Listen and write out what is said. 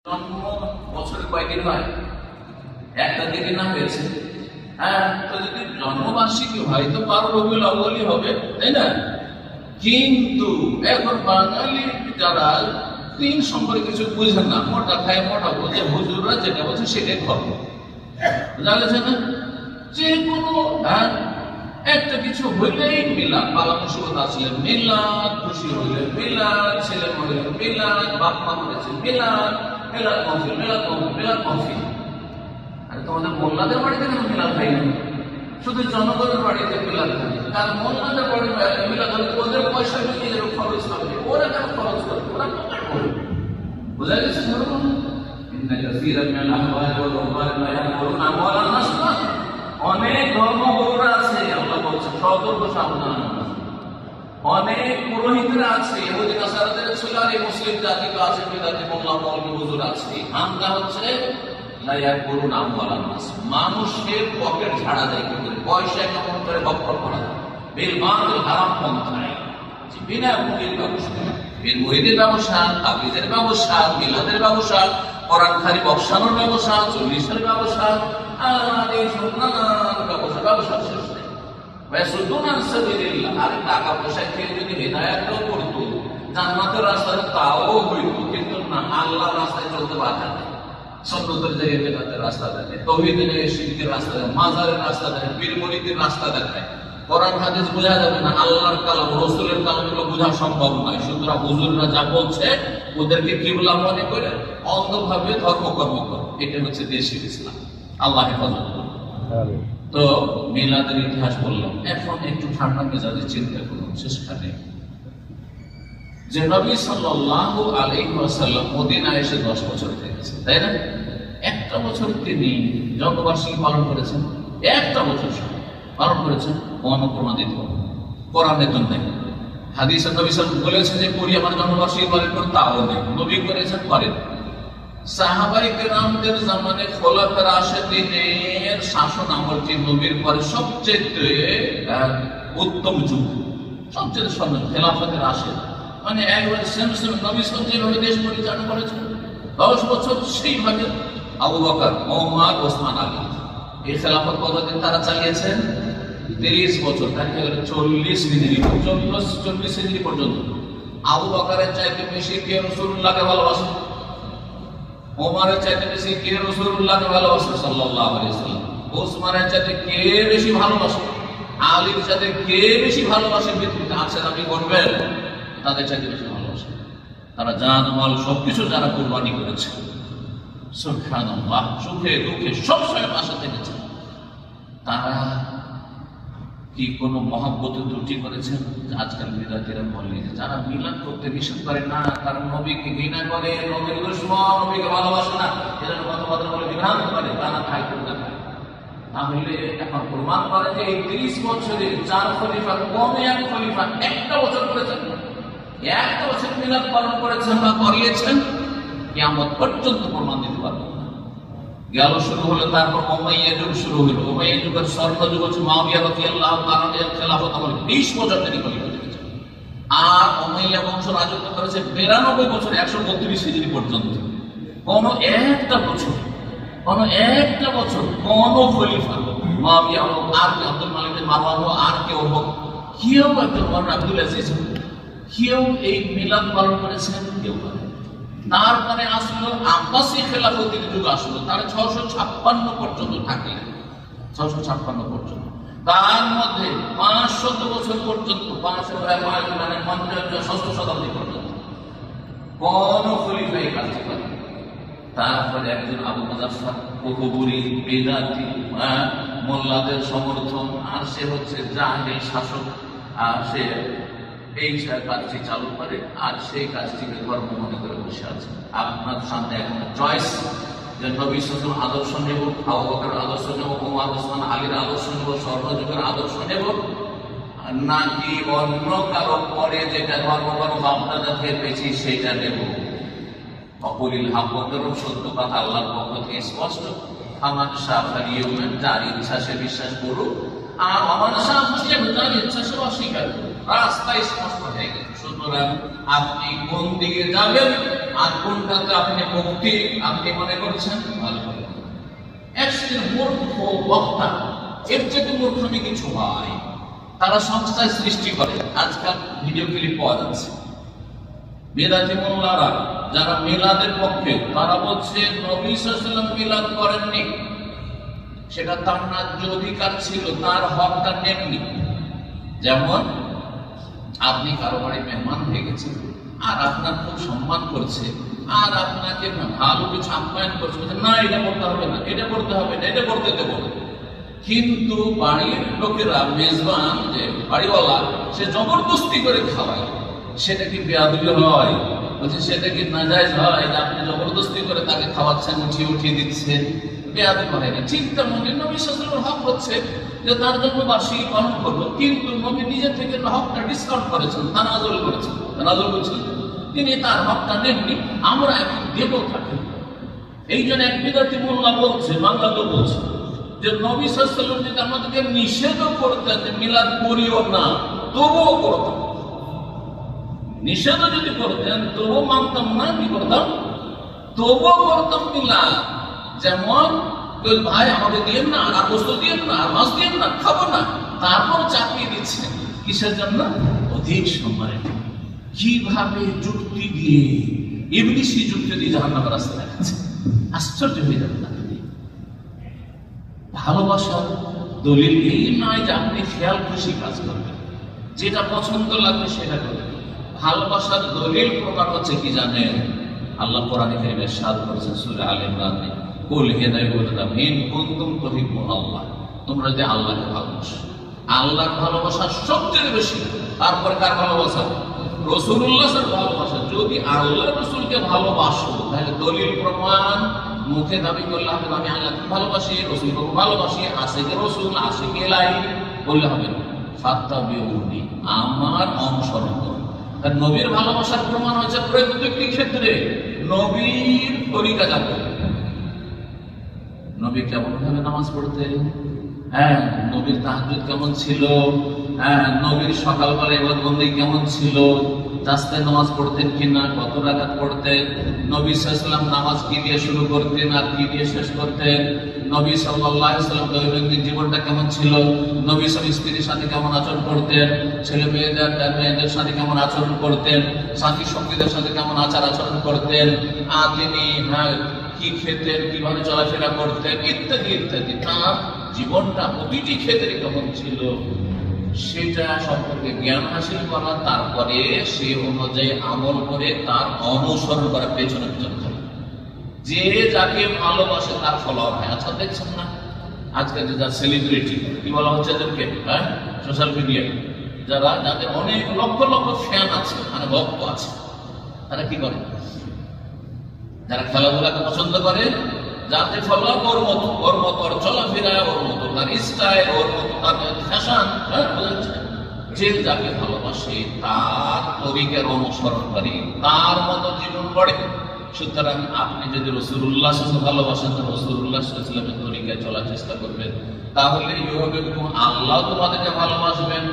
জন্ম বছরে কয়দিন হয়? একটা দিনের নাম হয়েছে। হ্যাঁ, তো যদি জন্মবার্ষিকী হয় তো 12 রবিউল আউয়ালই হবে, তাই না? কিন্তু এখন বাঙালি যারা দিন সম্পর্কে কিছু বুঝেন না, মোটা খায় মোটা বোঝে, হুজুররা যেটা বলছে সেটাই ধর্ম। বুঝা গেছে না? যে কোনো একটা কিছু হইলেই মিলাদ, পালা মুসিবত আসলে মিলাদ, খুশি হইলে মিলাদ, ছেলে হইলে মিলাদ, বাপ মা মরেছে মিলাদ, মিলাদ মাহফিল, মিলাদ মাহফিল, মিলাদ মাহফিল। আরে তোমাদের মোল্লাদের বাড়িতে কেন মিলাদ হয় না? শুধু জনগণের বাড়িতে মিলাদ হয়। আর মোল্লাদের বাড়ি মিলাদ হলে ওদের পয়সা নিয়ে খরচ করবে, ওরা কেন খরচ করবে? ওরা কোথায় করবে? বোঝা গেছে? অনেক ধর্মগুরুরা আছে, আল্লাহ বলছে সতর্ক সাবধান। অনেক পুরোহিতরা আছে, ইহুদি নাসারাদের ছিল, আর এই মুসলিম জাতি তো আছে, বিদাতি মোল্লা মৌলভী হুজুর আছে। হামদা হচ্ছে মানুষের পকেট ঝাড়া যায়, কি করে পয়সা কেমন করে বক্তব্য করা যায়, বিল মাল হারাম পন্থায়, বিনা মুখের ব্যবসা, বিল মুহিদের ব্যবসা, তাবিজের ব্যবসা, মিলাদের ব্যবসা, কোরআন খালি বক্সানোর ব্যবসা, 40-এর ব্যবসা, আর এই সব নানান ব্যবসা শেষ নেই। আর টাকা পয়সা খেয়ে যদি হিদায়াতও করতো, জান্নাতের রাস্তায় তাও হইত, কিন্তু না, আল্লাহর রাস্তায় চলতে বাধা নেই। সুন্নতের জায়গায় বেদাতের রাস্তা দেখায়, তাওহীদের জায়গায় শিরকের রাস্তা দেখায়, মাজারের রাস্তা দেখায়, পীর মুরিদের রাস্তা দেখায়। কোরআন হাদিস বোঝা যাবে না, আল্লাহর কালাম, রাসূলের কালামগুলো বোঝা সম্ভব নয়। সুতরাং হুজুররা যা বলছে ওদেরকে কিবলা মনে করে অন্ধভাবে ধর্মকর্ম করে, এটা হচ্ছে দেশের ইসলাম। আল্লাহ হেফাজত করুন। তো মিলাদের ইতিহাস বললাম, এখন একটু ঠান্ডা মেজাজে চিন্তা করুন। শেষখানে যে নবী সাল্লাল্লাহু আলাইহি ওয়াসাল্লাম মদিনায় এসে 10 বছর থেকেছেন, তাই না? একটা বছর তিনি জন্মবার্ষিকী পালন করেছেন, একটা বছর পালন করেছেন, অনুপ্রমাণিত কোরআনের জন্য। হাদিসে নবী সাল্লাল্লাহু আলাইহি ওয়াসাল্লাম বলেছেন যে করি আমার জন্মবার্ষিকী পালন করুন, তাও নেই। নবী করেছেন, করেন। সাহাবায়ে কেরামদের জামানে খোলাফায়ে রাশিদিনের শাসন আমলটি নবীর পরে সবচেয়ে উত্তম যুগ, সবচেয়ে সম্মান খেলাফতে রাশিদ, মানে একবারে সেম নবী সাল্লাল্লাহু যেভাবে দেশ পরিচালনা করেছেন 10 বছর, সেইভাবে আবু বকর, ওমর, ওসমান, আলী এই খেলাফত পদ্ধতি তারা চালিয়েছেন 30 বছর, তাকে 40 হিজরি পর্যন্ত। আবু বকরের চাইতে বেশি কে রাসূলুল্লাহকে ভালোবাসেন? ওমরের চাইতে বেশি কে রাসূলুল্লাহকে ভালোবাসেন সাল্লাল্লাহু আলাইহি ওয়াসাল্লাম? ওসমানের চাইতে কে বেশি ভালোবাসে? আলীর চাইতে কে বেশি ভালোবাসে? পৃথিবীতে আছে দাবি করবেন? তাদের চাইতে বেশি ভালোবাসে। তারা জান মাল সবকিছু যারা কুরবানি করেছে, সুবহানাল্লাহ, সুখে দুঃখে সবসময় পাশে থেকেছে। তারা কি কোনো মহব্বতে ত্রুটি করেছেন? আজকাল বিদাতীরা বলে যারা মিলাদ করতে নিষেধ করে না, তারা নবীকে ঘৃণা করে, নবীর দুশমন, নবীকে ভালোবাসে না, এরা কথাবার্তা বলে বিভ্রান্ত করে, তা না খায় করতে পারে। তাহলে এখন প্রমাণ করে যে এই 30 বছরে 4 খলিফা কমে 1 খলিফা একটা বছর করেছেন, একটা বছর মিলাদ পালন করেছেন বা করিয়েছেন, কিয়ামত পর্যন্ত প্রমাণ দিতে পারবেন না। গেল শুরু হলো, তারপর উমাইয়া যুগ শুরু হলো। উমাইয়া যুগের স্বর্ণ যুগ হচ্ছে মুআবিয়া রাদিয়াল্লাহু তাআলা এর খেলাফত আমল, 20 বছর তিনি খলিফা ছিলেন। আর উমাইয়া বংশ রাজত্ব করেছে 92 বছর, 132 হিজরি পর্যন্ত। কোন একটা বছর কোন খলিফা মুআবিয়া আর আব্দুল মালিক মারওয়ান আর কেউ হোক, কেউ একজন আব্দুল আজিজ, কেউ এই মিলাদ পালন করেছেন? কেউ করে। তারপরে আসলো আব্বাসী খেলাফতের যুগ, আসলো তারা 656 পর্যন্ত থাকলেন, 656 পর্যন্ত। তার মধ্যে 500 বছর পর্যন্ত, 6ষ্ঠ শতাব্দী পর্যন্ত কোন খলিফাই কাজ করে। তারপরে একজন আবু মুজাফফর কুবুরি, বিদাতি, মোল্লাদের সমর্থন, আর সে হচ্ছে জাহেল শাসক, আর সে এই কাজটি চালু করে, আর সেই কাজটিকে ধর্ম মনে করে বসে আছে। আপনার সামনে এখন চয়েস যে নবী সাল্লাল্লাহু আলাইহি আদর্শ নেব, আবু বকরের আদর্শ নেব, ওমর, ওসমান, আলীর আদর্শ নেব, স্বর্ণযুগের আদর্শ নেব, নাকি অন্য কারো পরে যেটা ধর্ম বাপদাদা থেকে পেয়েছি সেটা নেব? অকুলিল হাক্কের সত্য কথা আল্লাহর পক্ষ থেকে স্পষ্ট। আমার সাফারিয়মের যার ইচ্ছা সে বিশ্বাস করুক, আর আমার সাফারিয়মের যার ইচ্ছা সে অস্বীকার করুক। রাস্তা স্পষ্ট হয়ে গেছে। সুতরাং আপনি কোন দিকে যাবেন আর কোনটাতে আপনি মুক্তি আপনি মনে করছেন, ভালো করে এক শ্রেণীর মূর্খ বক্তা, এর চেয়ে মূর্খমি কিছু হয়। তারা সংস্থায় সৃষ্টি করে, আজকাল ভিডিও ক্লিপ পাওয়া যাচ্ছে। বেদাতি মোল্লারা যারা মিলাদের পক্ষে, তারা বলছে নবী সাল্লাল্লাহু আলাইহি ওয়াসাল্লাম মিলাদ করেননি, সেটা তার ন্যায্য অধিকার ছিল, তার হকটা নেননি। যেমন আপনি কারো বাড়ি মেহমান হয়ে গেছেন আর আপনার খুব সম্মান করছে আর আপনাকে ভালো কিছু আপ্যায়ন করছে, না এটা করতে হবে না, এটা করতে হবে না, এটা করতে দেবো না। কিন্তু বাড়ির লোকেরা, মেজবান যে বাড়িওয়ালা, সে জবরদস্তি করে খাওয়ায়, সেটা কি বেয়াদবি হয়? বলছে সেটা কি নাজায়েজ হয় যে আপনি জবরদস্তি করে তাকে খাওয়াচ্ছেন, উঠিয়ে দিচ্ছেন? বেয়াদবি হয় না। ঠিক তেমনি নবী সাল্লাল্লাহু আলাইহি ওয়াসাল্লামের হক হচ্ছে যে তার জন্য বার্ষিক পালন করবো, কিন্তু নবী নিজে থেকে হকটা ডিসকাউন্ট করেছেন, তানাজুল করেছেন, তানাজুল করেছেন, তিনি তার হকটা নেননি, আমরা এখন দেবো তাকে। এই জন্য এক বিদাতি মোল্লা বলছে, বাংলাতে বলছে যে নবী সাল্লাল্লাহু আলাইহি ওয়াসাল্লাম যদি আমাদেরকে নিষেধও করতেন যে মিলাদ করিও না, তবুও করতাম। নিষেধও যদি করতেন তবুও মানতাম না, কি করতাম? তবুও করতাম মিলাদ। যেমন ভাই আমাকে দিয়েন না, আর গোস্ত দিয়েন না, আর মাছ দিয়েন না, খাবো না, তারপর চাপিয়ে দিচ্ছেন কিসের জন্য? অধিক সম্মানের। কিভাবে যুক্তি দিয়ে, ইবলিশি যুক্তি দিয়ে জাহান্নামের রাস্তা দেখাচ্ছে। আশ্চর্য হয়ে যাবে। ভালোবাসার দলিল এই নয় যে আপনি খেয়াল খুশি কাজ করবেন, যেটা পছন্দ লাগবে সেটা করবেন। ভালোবাসার দলিল প্রমাণ হচ্ছে কি জানেন? আল্লাহ কোরআনে কারীমে ইরশাদ করেছেন সূরা আলে ইমরানে, কুল হিদায়াতুল্লাহ ইন কুনতুম তুহিব্বুনাল্লাহ, তোমরা যদি আল্লাহকে ভালোবাসো, আল্লাহর ভালোবাসা সবচেয়ে বেশি। তারপরে কার ভালোবাসা? রাসূলুল্লাহর ভালোবাসা। যদি আল্লাহ রাসূলকে ভালোবাসো, তাহলে দলিল প্রমাণ মুখে দাবি করলে হবে আমি আল্লাহকে ভালোবাসি, রাসূলকে ভালোবাসি, আশিকে রাসূল, আশিকে ইলাহি বললে হবে না। ফাত্তাবিউনি, আমার অনুসরণ করো। তার নবীর ভালোবাসার প্রমাণ হচ্ছে প্রত্যেকটি ক্ষেত্রে নবীর তরিকা জানতে। নবী কেমন ভাবে নামাজ পড়তেন, হ্যাঁ, নবীর তাহাজ্জুদ কেমন ছিল, হ্যাঁ, নবীর সকালবেলা ইবাদত বন্দেগী কেমন ছিল, রাস্তায় নামাজ পড়তেন কিনা, কত রাকাত পড়তেন, নবী সাল্লাল্লাহু আলাইহি ওয়াসাল্লাম নামাজ কি দিয়ে শুরু করতেন আর কি দিয়ে শেষ করতেন, নবী সাল্লাল্লাহু আলাইহি ওয়াসাল্লাম দৈনন্দিন জীবনটা কেমন ছিল, নবী স্বামী স্ত্রীর সাথে কেমন আচরণ করতেন, ছেলে মেয়েদের সাথে কেমন আচরণ করতেন, সাথী সঙ্গীদের সাথে কেমন আচরণ করতেন, তিনি কি খেতেন, কিভাবে চলাফেরা করতেন, ইত্যাদি ইত্যাদি। তার জীবনটা প্রতিটি ক্ষেত্রে কেমন ছিল সেটা সম্পর্কে জ্ঞান হাসিল করা, তারপরে সে অনুযায়ী আমল করে তার অনুসরণ করা, পেছনে পেছনে চলা। যে যাকে ভালোবাসে তার ফলোয়ার হয়। আচ্ছা দেখছেন না আজকে যে যারা সেলিব্রিটি, কি বলা হচ্ছে এদেরকে, হ্যাঁ, সোশ্যাল মিডিয়ায় যাদের অনেক লক্ষ লক্ষ ফ্যান আছে, মানে ভক্ত আছে, তারা কি করে? যারা খেলাধুলাকে পছন্দ করে, যাতে ফলোয়ার ওর মতো ওর চলাফেরা, ওর মতো তার স্টাইল, ওর মতো তার ফ্যাশন, যে যাকে ভালোবাসে তার তরিকার অনুসরণ করে, তার মতো জীবন গড়ে। সুতরাং আপনি যদি রাসূলুল্লাহ সাল্লাল্লাহু আলাইহি ওয়াসাল্লাম ভালোবাসেন, রাসূলুল্লাহ সাল্লাল্লাহু আলাইহি ওয়াসাল্লামের তরিকায় চলার চেষ্টা করবেন, তাহলে আল্লাহ তোমাদেরকে ভালোবাসবেন।